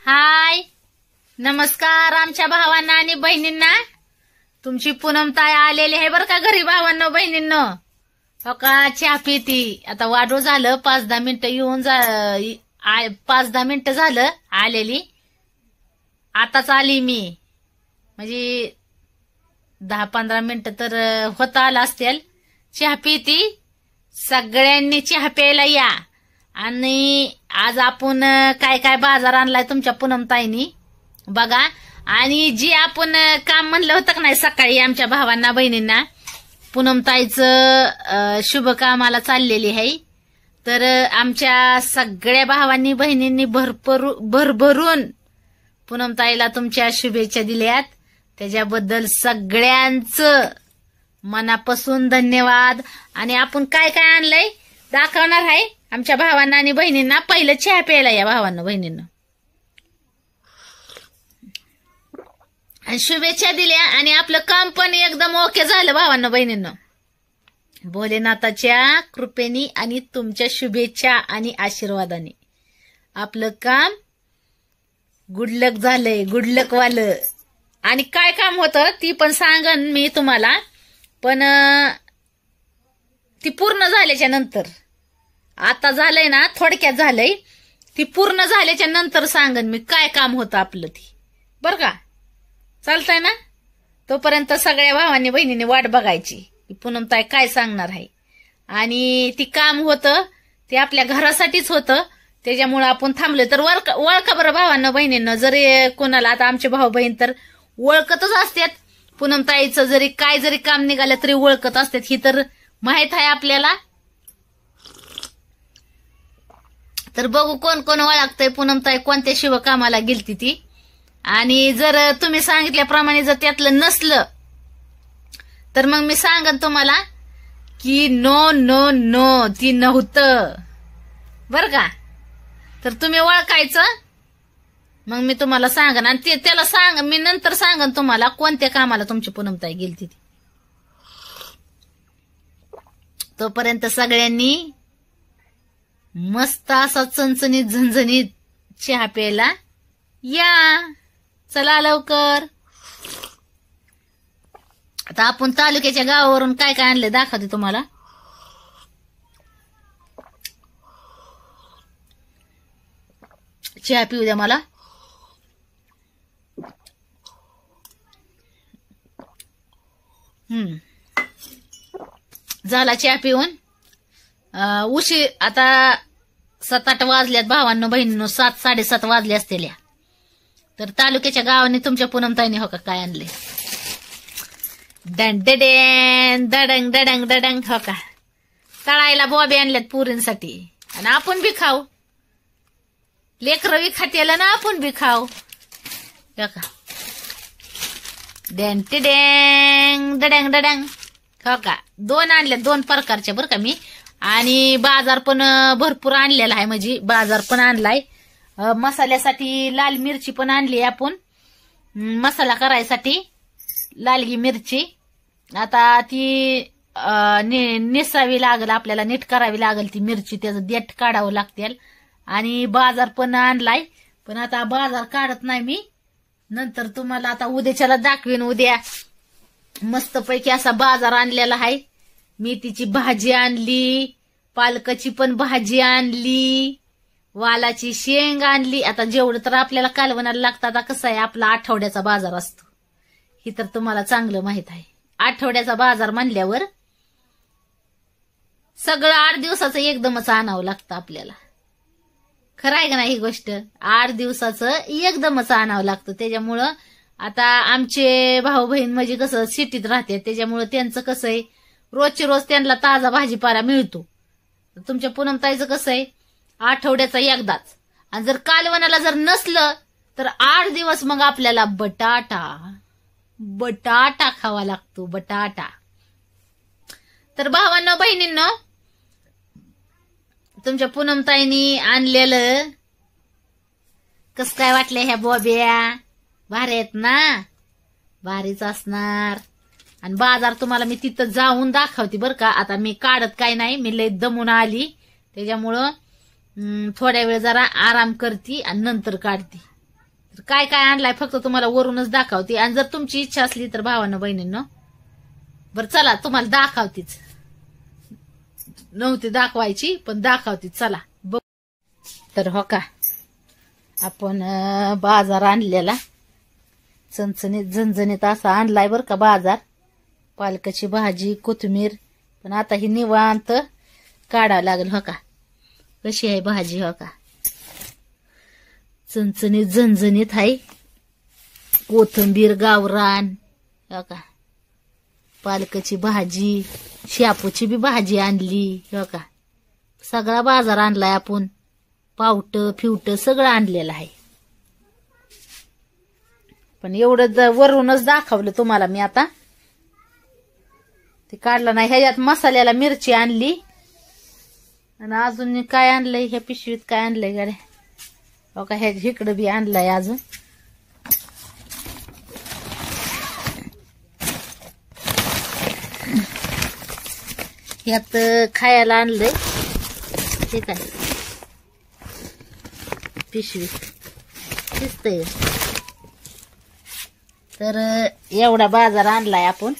हाय, नमस्कार आमच्या भावांना आणि बहिणींना. तुमची पूनमताई आलेली आहे बरं का घरी भावांनो बहिणींनो. हो का, चहा पिती आता. वाढू झालं 5-10 मिनिटं येऊन 5-10 मिनिटं झालं आलेली. आताच आली मी, म्हणजे 10-15 मिनिटं तर होता आला असतील. चहा पिती, सगळ्यांनी चहा प्यायला या. आणि आज आपण काय काय बाजार आणलाय तुमच्या पूनमताईनी बघा. आणि जी आपण काम म्हणलं होतं का नाही सकाळी आमच्या भावांना बहिणींना, पूनमताईचं शुभ कामाला चाललेली आहे. तर आमच्या सगळ्या भावांनी बहिणींनी भरभरून पूनमताईला तुमच्या शुभेच्छा दिल्यात. त्याच्याबद्दल सगळ्यांचं मनापासून धन्यवाद. आणि आपण काय काय आणलंय दाखवणार आहे आमच्या भावांना आणि बहिणींना. पहिलं चहा प्यायला या भावांना बहिणींना. आणि शुभेच्छा दिल्या आणि आपलं काम पण एकदम ओके झालं भावांना बहिणींना. भोलेनाथाच्या कृपेने आणि तुमच्या शुभेच्छा आणि आशीर्वादाने आपलं काम गुडलक झालंय, गुडलक वालं. आणि काय काम होतं ती पण सांगन मी तुम्हाला, पण ती पूर्ण झाल्याच्या नंतर. आता झालंय ना, थोडक्यात झालंय. ती पूर्ण झाल्याच्या नंतर सांगन मी काय काम होतं आपलं ती, बरं का. चालतंय ना. तोपर्यंत सगळ्या भावांनी बहिणीने वाट बघायची की पूनमताई काय सांगणार आहे. आणि ती काम होतं ते आपल्या घरासाठीच होतं, त्याच्यामुळं आपण थांबलोय. तर ओळखा बरं भावांना बहिणींना. जरी कोणाला आता आमचे भाऊ बहीण तर ओळखतच असतात. पूनमताईचं जरी काम निघालं तरी ओळखत असतात. ही तर माहित आहे आपल्याला. तर बघू कोण कोण ओळखतंय पूनमताई कोणत्या शुभ कामाला गेलती ती. आणि जर तुम्ही सांगितल्याप्रमाणे जर त्यातलं नसलं तर मग मी सांगन तुम्हाला की नो नो नो ती नव्हतं, बर का. तर तुम्ही ओळखायचं, मग मी तुम्हाला सांगन. आणि त्याला मी नंतर सांगन तुम्हाला कोणत्या कामाला तुमची पूनमताई गेलती ती. तोपर्यंत सगळ्यांनी मस्त असा चणचणीत झणझणीत चहा प्यायला या. चला लवकर. आता आपण तालुक्याच्या गावावरून काय काय आणले दाखवते तुम्हाला. चहा पिऊ द्या मला. झाला चहा पिऊन. उशीर आता 7-8 वाजल्यात भावांनो बहिणींनो. 7-7:30 वाजले असतील. तर तालुक्याच्या गावाने तुमच्या पूनमताईने हो का काय आणले. डंडडेन दडंग दडंग दडंग हो का. तळायला बॉबी आणल्यात पुरींसाठी. आणि आपण बी खाऊ. लेकरं बी खातेला ना आपण बी खाऊ हो का. डेंग दडंग दडंग हो का. 2 आणल्यात, 2 प्रकारच्या बरं का मी. आणि बाजार पण भरपूर आणलेला आहे, म्हणजे बाजार पण आणलाय. मसाल्यासाठी लाल मिरची पण आणली आपण, मसाला करायसाठी लालगी मिरची. आता ती निसावी लागल आपल्याला, नीट करावी लागल ती मिरची, त्याचं देठ काढावं लागतील. आणि बाजार पण आणलाय, पण आता बाजार काढत नाही मी. नंतर तुम्हाला आता उद्याच्याला दाखवीन. उद्या मस्तपैकी असा बाजार आणलेला आहे. मेथीची भाजी आणली, पालकाची पण भाजी आणली, वालाची शेंग आणली. आता जेवढं तर आपल्याला कालवणाला लागतं. आता कसं आहे आपला आठवड्याचा बाजार असतो, ही तर तुम्हाला चांगलं माहित आहे. आठवड्याचा बाजार म्हणल्यावर सगळं 8 दिवसाचं एकदमच आणावं लागतं आपल्याला. खरं आहे का नाही ही गोष्ट. 8 दिवसाचं एकदमच आणावं लागतं. त्याच्यामुळं आता आमचे भाऊ बहीण म्हणजे कसं सिटीत राहते, त्याच्यामुळं त्यांचं कसं आहे रोजचे रोज त्यांना ताजा भाजीपाला मिळतो. तुमच्या पूनमताईचं कसं आहे आठवड्याचा एकदाच. आणि जर कालवणाला जर नसलं तर 8 दिवस मग आपल्याला बटाटा खावा लागतो, बटाटा. तर भावांनो बहिणींनो, तुमच्या पूनमताईनी आणलेलं कसं काय वाटलं ह्या बॉब्या. भारी आहेत ना, भारीच असणार. आणि बाजार तुम्हाला मी तिथं जाऊन दाखवते बरं का. आता मी काढत काय नाही, मी लय दमून आली, त्याच्यामुळं थोड्या वेळ जरा आराम करते आणि नंतर काढते. काय काय आणलाय फक्त तुम्हाला वरूनच दाखवते. आणि जर तुमची इच्छा असली तर भावानं बहिणींनो, बरं चला तुम्हाला दाखवतीच. नव्हती दाखवायची पण दाखवती, चला बघ. तर हो का, आपण बाजार आणलेला चणचणीत झणझणीत असा आणलाय बर का बाजार. पालकाची भाजी, कोथिंबीर. पण आता ही निवांत काढावं लागेल. हो का, कशी आहे भाजी. हो का, चणचणीत झणझणीत आहे. कोथिंबीर गावरान. हो का, पालकाची भाजी, शापूची बी भाजी आणली. हो का, सगळा बाजार आणलाय आपण. पावट फिवट सगळं आणलेलं आहे. पण एवढं वरूनच दाखवलं तुम्हाला मी. आता ते काढलं नाही. ह्याच्यात मसाल्याला मिरची आणली. आणि अजून काय आणलंय ह्या पिशवीत, काय आणलंय गाड्या. हो का, ह्या इकडं बी आणलंय अजून. ह्यात खायला आणलंय. ठीक आहे, पिशवी दिसतंय. तर एवढा बाजार आणलाय आपण.